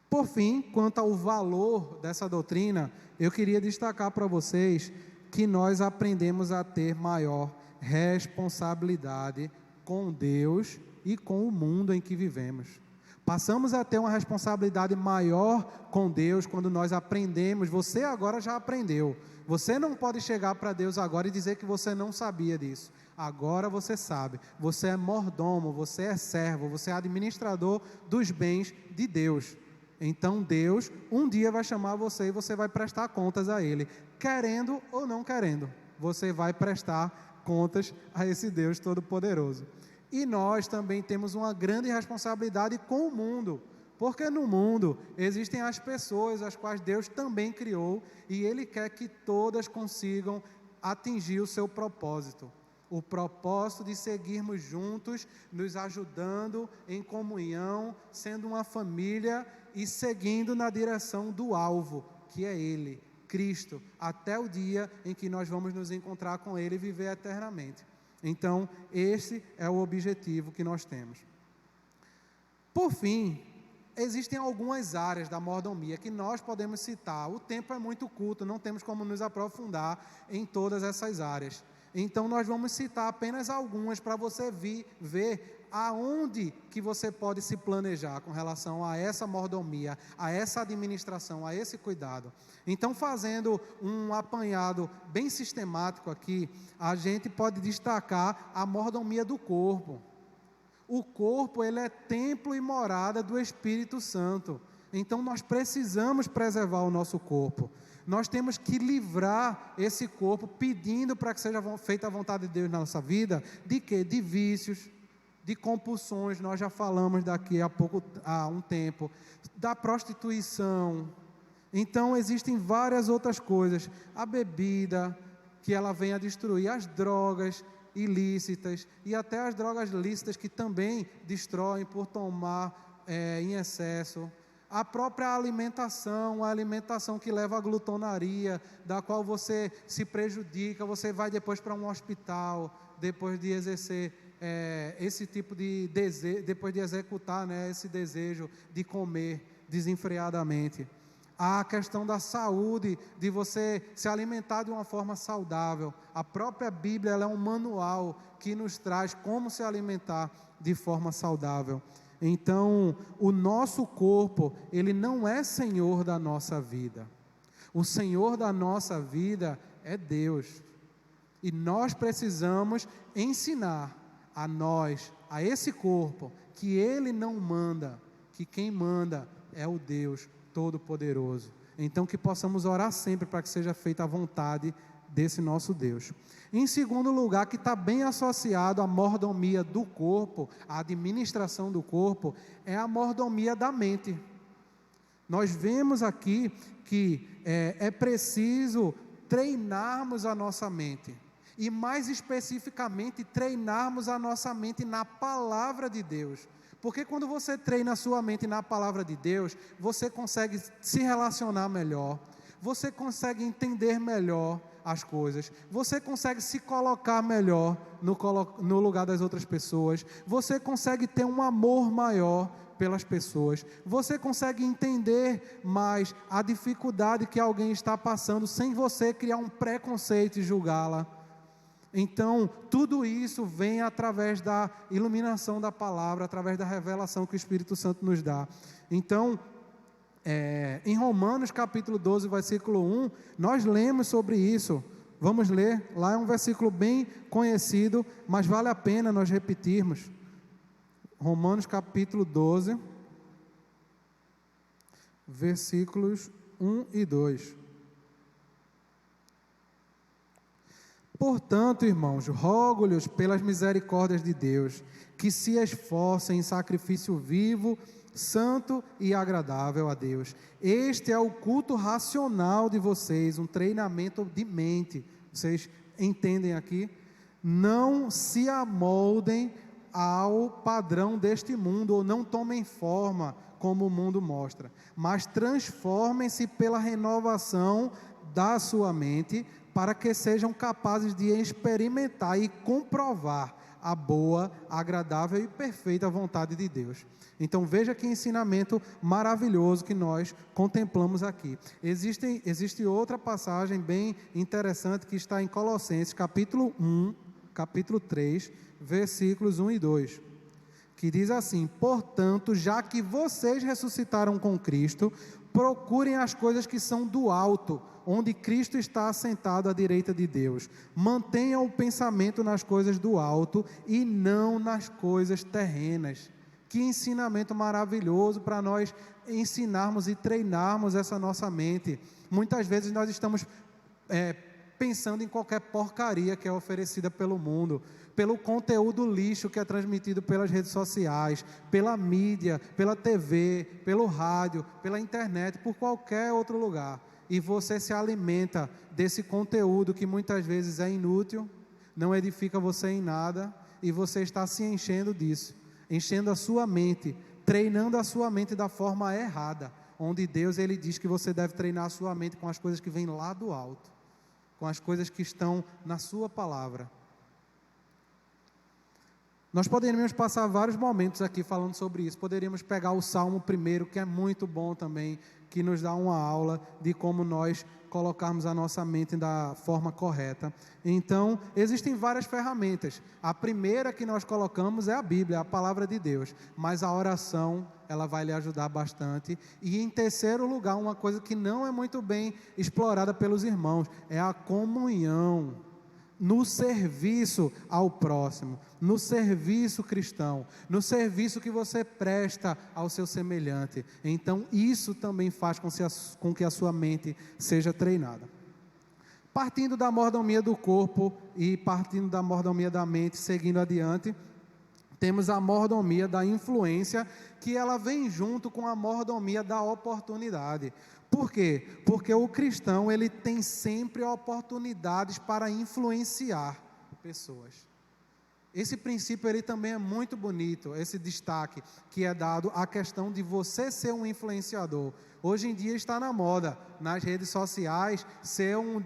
Por fim, quanto ao valor dessa doutrina, eu queria destacar para vocês que nós aprendemos a ter maior responsabilidade com Deus e com o mundo em que vivemos. Passamos a ter uma responsabilidade maior com Deus quando nós aprendemos. Você agora já aprendeu. Você não pode chegar para Deus agora e dizer que você não sabia disso. Agora você sabe. Você é mordomo, você é servo, você é administrador dos bens de Deus. Então Deus um dia vai chamar você e você vai prestar contas a Ele. Querendo ou não querendo, você vai prestar contas a esse Deus Todo-Poderoso. E nós também temos uma grande responsabilidade com o mundo, porque no mundo existem as pessoas as quais Deus também criou, e Ele quer que todas consigam atingir o seu propósito. O propósito de seguirmos juntos, nos ajudando em comunhão, sendo uma família e seguindo na direção do alvo, que é Ele, Cristo, até o dia em que nós vamos nos encontrar com Ele e viver eternamente. Então, esse é o objetivo que nós temos. Por fim, existem algumas áreas da mordomia que nós podemos citar. O tempo é muito curto, não temos como nos aprofundar em todas essas áreas. Então, nós vamos citar apenas algumas para você ver aonde que você pode se planejar com relação a essa mordomia, a essa administração, a esse cuidado. Então, fazendo um apanhado bem sistemático aqui, a gente pode destacar a mordomia do corpo. O corpo, ele é templo e morada do Espírito Santo. Então, nós precisamos preservar o nosso corpo. Nós temos que livrar esse corpo, pedindo para que seja feita a vontade de Deus na nossa vida, de quê? De vícios, de compulsões, nós já falamos daqui há um tempo, da prostituição. Então, existem várias outras coisas. A bebida, que ela vem a destruir, as drogas ilícitas e até as drogas lícitas que também destroem por tomar em excesso. A própria alimentação, a alimentação que leva à glutonaria, da qual você se prejudica, você vai depois para um hospital, depois de exercer esse tipo de desejo, depois de executar, né, esse desejo de comer desenfreadamente. A questão da saúde, de você se alimentar de uma forma saudável. A própria Bíblia, ela é um manual que nos traz como se alimentar de forma saudável. Então, o nosso corpo, ele não é senhor da nossa vida. O senhor da nossa vida é Deus. E nós precisamos ensinar a nós, a esse corpo, que ele não manda, que quem manda é o Deus Todo-Poderoso. Então, que possamos orar sempre para que seja feita a vontade desse nosso Deus. Em segundo lugar, que está bem associado à mordomia do corpo, à administração do corpo, é a mordomia da mente. Nós vemos aqui que é preciso treinarmos a nossa mente. E mais especificamente, treinarmos a nossa mente na palavra de Deus. Porque quando você treina a sua mente na palavra de Deus, você consegue se relacionar melhor, você consegue entender melhor as coisas, você consegue se colocar melhor no lugar das outras pessoas, você consegue ter um amor maior pelas pessoas, você consegue entender mais a dificuldade que alguém está passando sem você criar um preconceito e julgá-la. Então, tudo isso vem através da iluminação da palavra, através da revelação que o Espírito Santo nos dá. Então, em Romanos capítulo 12, versículo 1, nós lemos sobre isso. Vamos ler, lá é um versículo bem conhecido, mas vale a pena nós repetirmos. Romanos capítulo 12, versículos 1 e 2. Portanto, irmãos, rogo-lhes pelas misericórdias de Deus, que se esforcem em sacrifício vivo, santo e agradável a Deus. Este é o culto racional de vocês, um treinamento de mente. Vocês entendem aqui? Não se amoldem ao padrão deste mundo, ou não tomem forma como o mundo mostra, mas transformem-se pela renovação da sua mente, para que sejam capazes de experimentar e comprovar a boa, agradável e perfeita vontade de Deus. Então veja que ensinamento maravilhoso que nós contemplamos aqui. Existe outra passagem bem interessante que está em Colossenses capítulo 1, capítulo 3, versículos 1 e 2, que diz assim: portanto, já que vocês ressuscitaram com Cristo, procurem as coisas que são do alto, onde Cristo está assentado à direita de Deus. Mantenham o pensamento nas coisas do alto e não nas coisas terrenas. Que ensinamento maravilhoso para nós ensinarmos e treinarmos essa nossa mente. Muitas vezes nós estamos pensando em qualquer porcaria que é oferecida pelo mundo, pelo conteúdo lixo que é transmitido pelas redes sociais, pela mídia, pela TV, pelo rádio, pela internet, por qualquer outro lugar. E você se alimenta desse conteúdo que muitas vezes é inútil, não edifica você em nada, e você está se enchendo disso, enchendo a sua mente, treinando a sua mente da forma errada. onde Deus ele diz que você deve treinar a sua mente com as coisas que vêm lá do alto, com as coisas que estão na sua palavra. Nós poderíamos passar vários momentos aqui falando sobre isso. Poderíamos pegar o Salmo 1, que é muito bom também, que nos dá uma aula de como nós colocarmos a nossa mente da forma correta. Então, existem várias ferramentas. A primeira que nós colocamos é a Bíblia, a palavra de Deus. Mas a oração, ela vai lhe ajudar bastante. E em terceiro lugar, uma coisa que não é muito bem explorada pelos irmãos, é a comunhão. No serviço ao próximo, no serviço cristão, no serviço que você presta ao seu semelhante. Então, isso também faz com que a sua mente seja treinada. Partindo da mordomia do corpo e partindo da mordomia da mente, seguindo adiante, temos a mordomia da influência, que ela vem junto com a mordomia da oportunidade. Por quê? Porque o cristão, ele tem sempre oportunidades para influenciar pessoas. Esse princípio, ele também é muito bonito, esse destaque que é dado à questão de você ser um influenciador. Hoje em dia está na moda, nas redes sociais, ser um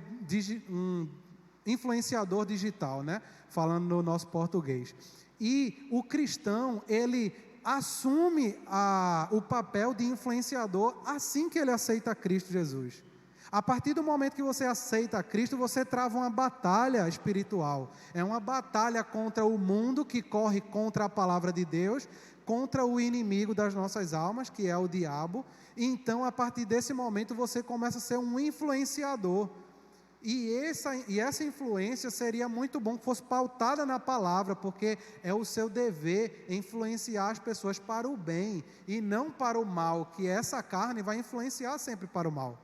influenciador digital, né? Falando no nosso português. E o cristão, ele assume o papel de influenciador assim que ele aceita Cristo Jesus. A partir do momento que você aceita Cristo, você trava uma batalha espiritual. É uma batalha contra o mundo que corre contra a palavra de Deus, contra o inimigo das nossas almas, que é o diabo. Então, a partir desse momento, você começa a ser um influenciador. E essa influência seria muito bom que fosse pautada na palavra, porque é o seu dever influenciar as pessoas para o bem e não para o mal, que essa carne vai influenciar sempre para o mal.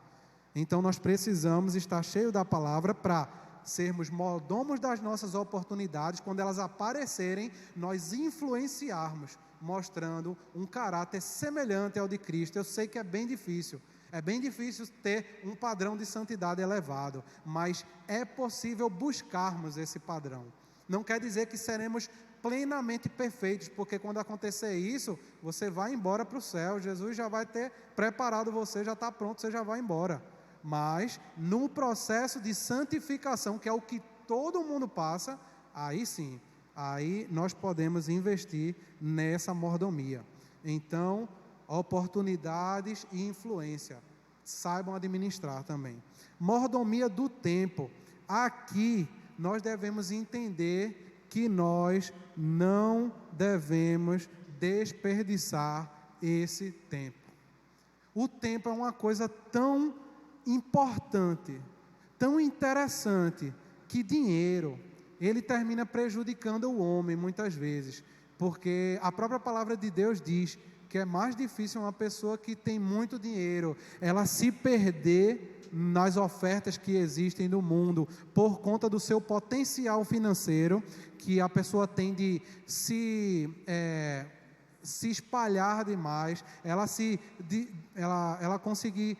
Então nós precisamos estar cheios da palavra para sermos mordomos das nossas oportunidades. Quando elas aparecerem, nós influenciarmos, mostrando um caráter semelhante ao de Cristo. Eu sei que é bem difícil. É bem difícil ter um padrão de santidade elevado, mas é possível buscarmos esse padrão. Não quer dizer que seremos plenamente perfeitos, porque quando acontecer isso, você vai embora para o céu. Jesus já vai ter preparado você, já está pronto, você já vai embora. Mas no processo de santificação, que é o que todo mundo passa, aí sim, aí nós podemos investir nessa mordomia. Então, oportunidades e influência, saibam administrar também. Mordomia do tempo. Aqui nós devemos entender que nós não devemos desperdiçar esse tempo. O tempo é uma coisa tão importante, tão interessante, que dinheiro, ele termina prejudicando o homem muitas vezes, porque a própria palavra de Deus diz que é mais difícil uma pessoa que tem muito dinheiro, ela se perder nas ofertas que existem no mundo, por conta do seu potencial financeiro, que a pessoa tem de se espalhar demais, ela conseguir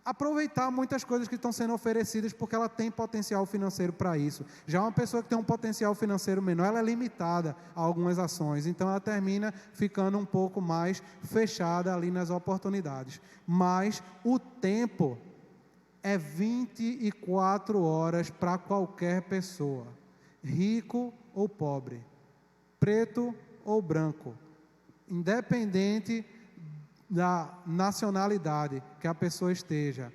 aproveitar muitas coisas que estão sendo oferecidas, porque ela tem potencial financeiro para isso. Já uma pessoa que tem um potencial financeiro menor, ela é limitada a algumas ações, então ela termina ficando um pouco mais fechada ali nas oportunidades. Mas o tempo é 24 horas para qualquer pessoa, rico ou pobre, preto ou branco, independente da nacionalidade que a pessoa esteja.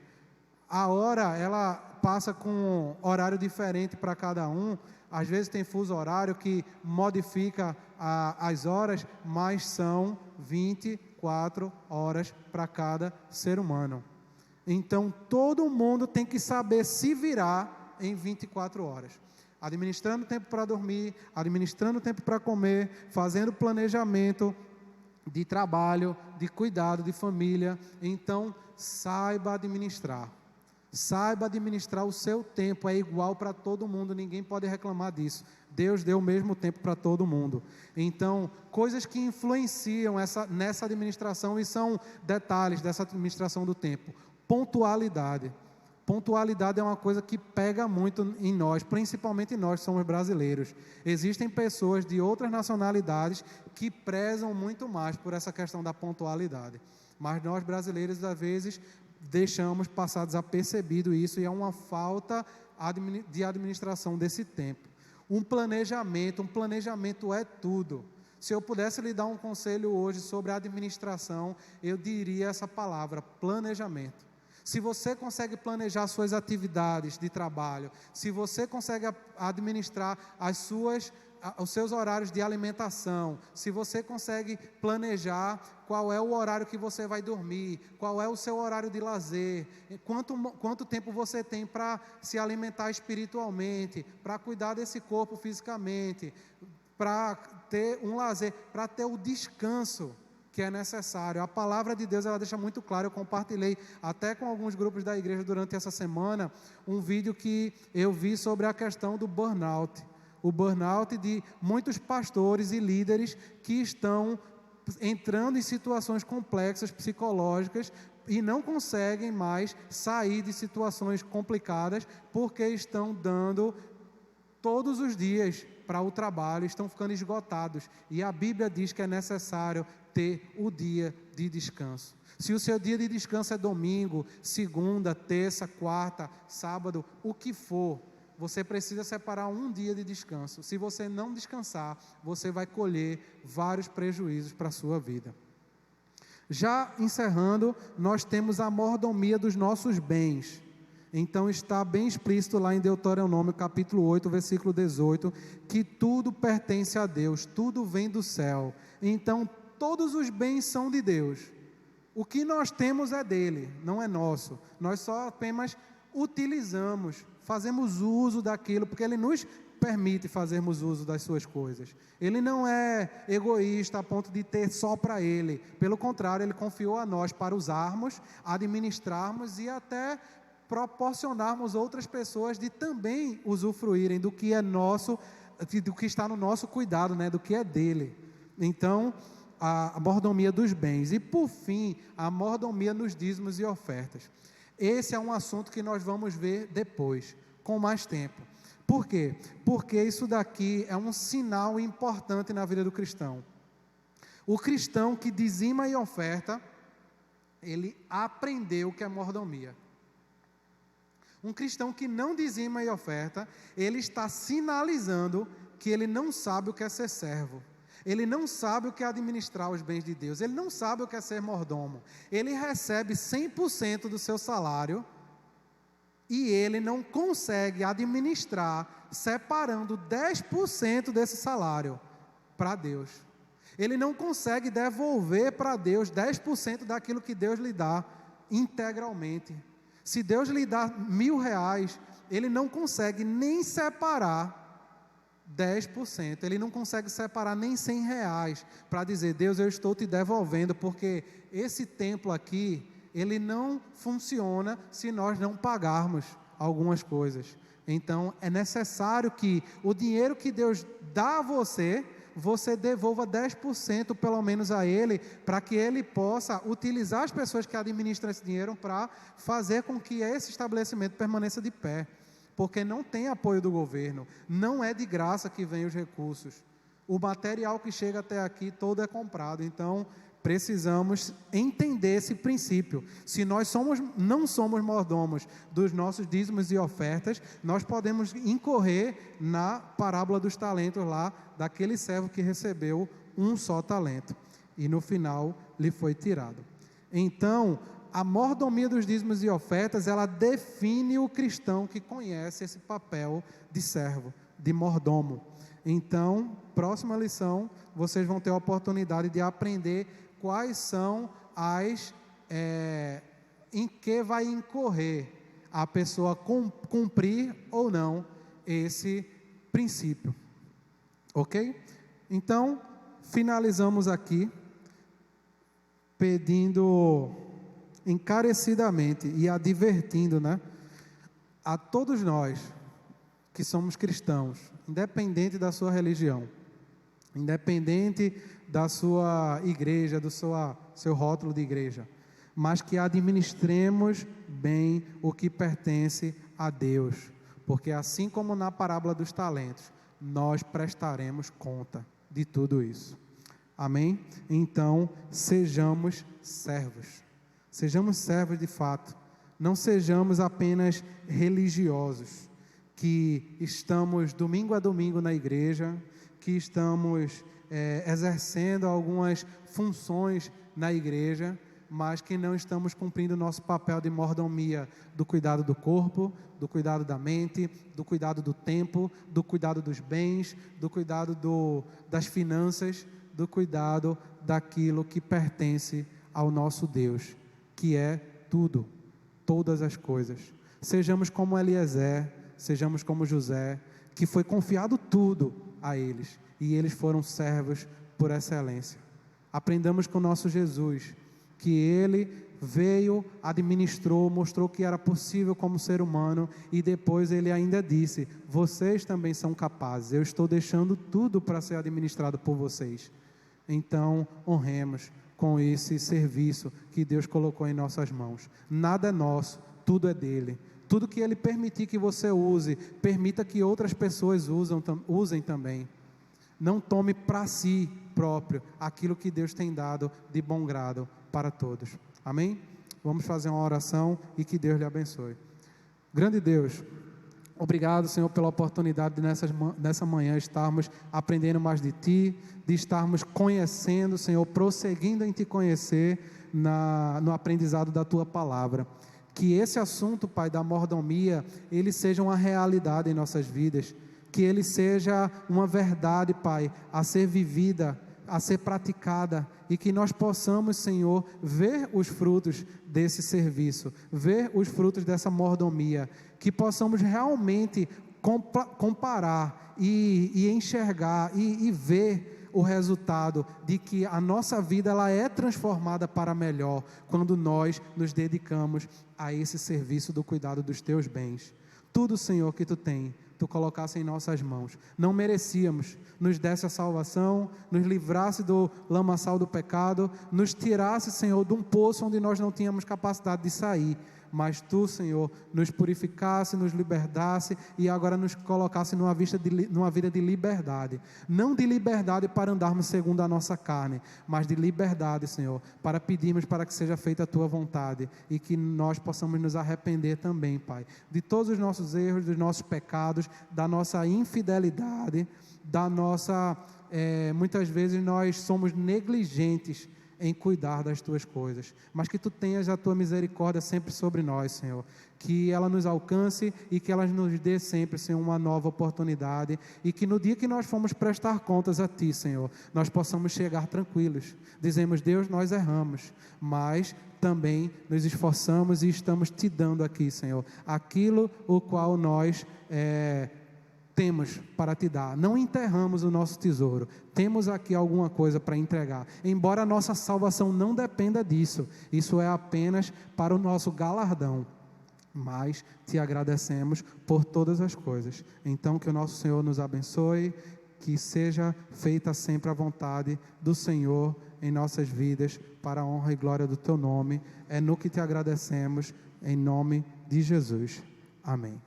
A hora, ela passa com um horário diferente para cada um. Às vezes tem fuso horário que modifica as horas, mas são 24 horas para cada ser humano. Então todo mundo tem que saber se virar em 24 horas. Administrando tempo para dormir, administrando tempo para comer, fazendo planejamento de trabalho, de cuidado, de família. Então, saiba administrar. Saiba administrar o seu tempo, é igual para todo mundo, ninguém pode reclamar disso. Deus deu o mesmo tempo para todo mundo. Então, coisas que influenciam nessa administração, e são detalhes dessa administração do tempo. Pontualidade. Pontualidade é uma coisa que pega muito em nós, principalmente nós que somos brasileiros. Existem pessoas de outras nacionalidades que prezam muito mais por essa questão da pontualidade. Mas nós brasileiros, às vezes, deixamos passar desapercebido isso, e é uma falta de administração desse tempo. Um planejamento é tudo. Se eu pudesse lhe dar um conselho hoje sobre administração, eu diria essa palavra: planejamento. Se você consegue planejar suas atividades de trabalho, se você consegue administrar os seus horários de alimentação, se você consegue planejar qual é o horário que você vai dormir, qual é o seu horário de lazer, quanto tempo você tem para se alimentar espiritualmente, para cuidar desse corpo fisicamente, para ter um lazer, para ter o descanso que é necessário. A palavra de Deus, ela deixa muito claro. Eu compartilhei até com alguns grupos da igreja durante essa semana um vídeo que eu vi sobre a questão do burnout. O burnout de muitos pastores e líderes que estão entrando em situações complexas, psicológicas, e não conseguem mais sair de situações complicadas porque estão dando todos os dias para o trabalho, estão ficando esgotados. E a Bíblia diz que é necessário ter o dia de descanso. Se o seu dia de descanso é domingo, segunda, terça, quarta, sábado, o que for, você precisa separar um dia de descanso. Se você não descansar, você vai colher vários prejuízos para a sua vida. Já encerrando, nós temos a mordomia dos nossos bens. Então está bem explícito lá em Deuteronômio capítulo 8, versículo 18, que tudo pertence a Deus, tudo vem do céu. Então todos os bens são de Deus. O que nós temos é dele, não é nosso. Nós só apenas utilizamos, fazemos uso daquilo, porque ele nos permite fazermos uso das suas coisas. Ele não é egoísta a ponto de ter só para ele. Pelo contrário, ele confiou a nós para usarmos, administrarmos e até proporcionarmos outras pessoas de também usufruírem do que é nosso, do que está no nosso cuidado, né? Do que é dele. Então, a mordomia dos bens. E por fim, a mordomia nos dízimos e ofertas. Esse é um assunto que nós vamos ver depois, com mais tempo. Por quê? Porque isso daqui é um sinal importante na vida do cristão. O cristão que dizima e oferta, ele aprendeu o que é mordomia. Um cristão que não dizima e oferta, ele está sinalizando que ele não sabe o que é ser servo. Ele não sabe o que é administrar os bens de Deus. Ele não sabe o que é ser mordomo. Ele recebe 100% do seu salário e ele não consegue administrar separando 10% desse salário para Deus. Ele não consegue devolver para Deus 10% daquilo que Deus lhe dá integralmente. Se Deus lhe dá R$1.000, ele não consegue nem separar 10%, ele não consegue separar nem R$100 para dizer: Deus, eu estou te devolvendo, porque esse templo aqui, ele não funciona se nós não pagarmos algumas coisas. Então é necessário que o dinheiro que Deus dá a você devolva 10% pelo menos a Ele, para que Ele possa utilizar as pessoas que administram esse dinheiro para fazer com que esse estabelecimento permaneça de pé. Porque não tem apoio do governo, não é de graça que vem os recursos. O material que chega até aqui todo é comprado. Então precisamos entender esse princípio. Se nós não somos mordomos dos nossos dízimos e ofertas, nós podemos incorrer na parábola dos talentos lá, daquele servo que recebeu um só talento e no final lhe foi tirado. Então, a mordomia dos dízimos e ofertas, ela define o cristão que conhece esse papel de servo, de mordomo. Então, próxima lição, vocês vão ter a oportunidade de aprender quais são em que vai incorrer a pessoa cumprir ou não esse princípio. Ok? Então, finalizamos aqui pedindo encarecidamente e advertindo, a todos nós que somos cristãos, independente da sua religião, independente da sua igreja, do seu rótulo de igreja, mas que administremos bem o que pertence a Deus, porque assim como na parábola dos talentos, nós prestaremos conta de tudo isso. Amém? Então, sejamos servos. Sejamos servos de fato. Não sejamos apenas religiosos, que estamos domingo a domingo na igreja, que estamos exercendo algumas funções na igreja, mas que não estamos cumprindo o nosso papel de mordomia do cuidado do corpo, do cuidado da mente, do cuidado do tempo, do cuidado dos bens, do cuidado das finanças, do cuidado daquilo que pertence ao nosso Deus, que é tudo, todas as coisas. Sejamos como Eliezer, sejamos como José, que foi confiado tudo a eles, e eles foram servos por excelência. Aprendamos com o nosso Jesus, que Ele veio, administrou, mostrou que era possível como ser humano, e depois Ele ainda disse: vocês também são capazes, eu estou deixando tudo para ser administrado por vocês. Então, honremos com esse serviço que Deus colocou em nossas mãos. Nada é nosso, tudo é dele. Tudo que Ele permitir que você use, permita que outras pessoas usem também. Não tome para si próprio aquilo que Deus tem dado de bom grado para todos. Amém? Vamos fazer uma oração e que Deus lhe abençoe. Grande Deus, obrigado, Senhor, pela oportunidade de nessa manhã estarmos aprendendo mais de Ti, de estarmos conhecendo, Senhor, prosseguindo em Te conhecer no aprendizado da Tua palavra. Que esse assunto, Pai, da mordomia, ele seja uma realidade em nossas vidas, que ele seja uma verdade, Pai, a ser vivida, a ser praticada, e que nós possamos, Senhor, ver os frutos desse serviço, ver os frutos dessa mordomia, que possamos realmente comparar e enxergar e ver o resultado de que a nossa vida ela é transformada para melhor quando nós nos dedicamos a esse serviço do cuidado dos teus bens. Tudo, Senhor, que Tu tem, Tu colocasse em nossas mãos. Não merecíamos, nos desse a salvação, nos livrasse do lamaçal do pecado, nos tirasse, Senhor, de um poço onde nós não tínhamos capacidade de sair. Mas Tu, Senhor, nos purificasse, nos libertasse e agora nos colocasse numa vida de liberdade. Não de liberdade para andarmos segundo a nossa carne, mas de liberdade, Senhor, para pedirmos para que seja feita a Tua vontade e que nós possamos nos arrepender também, Pai, de todos os nossos erros, dos nossos pecados, da nossa infidelidade, da nossa... muitas vezes nós somos negligentes em cuidar das Tuas coisas, mas que Tu tenhas a Tua misericórdia sempre sobre nós, Senhor, que ela nos alcance e que ela nos dê sempre, Senhor, uma nova oportunidade, e que no dia que nós formos prestar contas a Ti, Senhor, nós possamos chegar tranquilos, dizemos: Deus, nós erramos, mas também nos esforçamos e estamos Te dando aqui, Senhor, aquilo o qual nós temos para Te dar. Não enterramos o nosso tesouro, temos aqui alguma coisa para entregar, embora a nossa salvação não dependa disso, isso é apenas para o nosso galardão, mas Te agradecemos por todas as coisas. Então que o nosso Senhor nos abençoe, que seja feita sempre a vontade do Senhor em nossas vidas, para a honra e glória do Teu nome. É no que Te agradecemos, em nome de Jesus. Amém.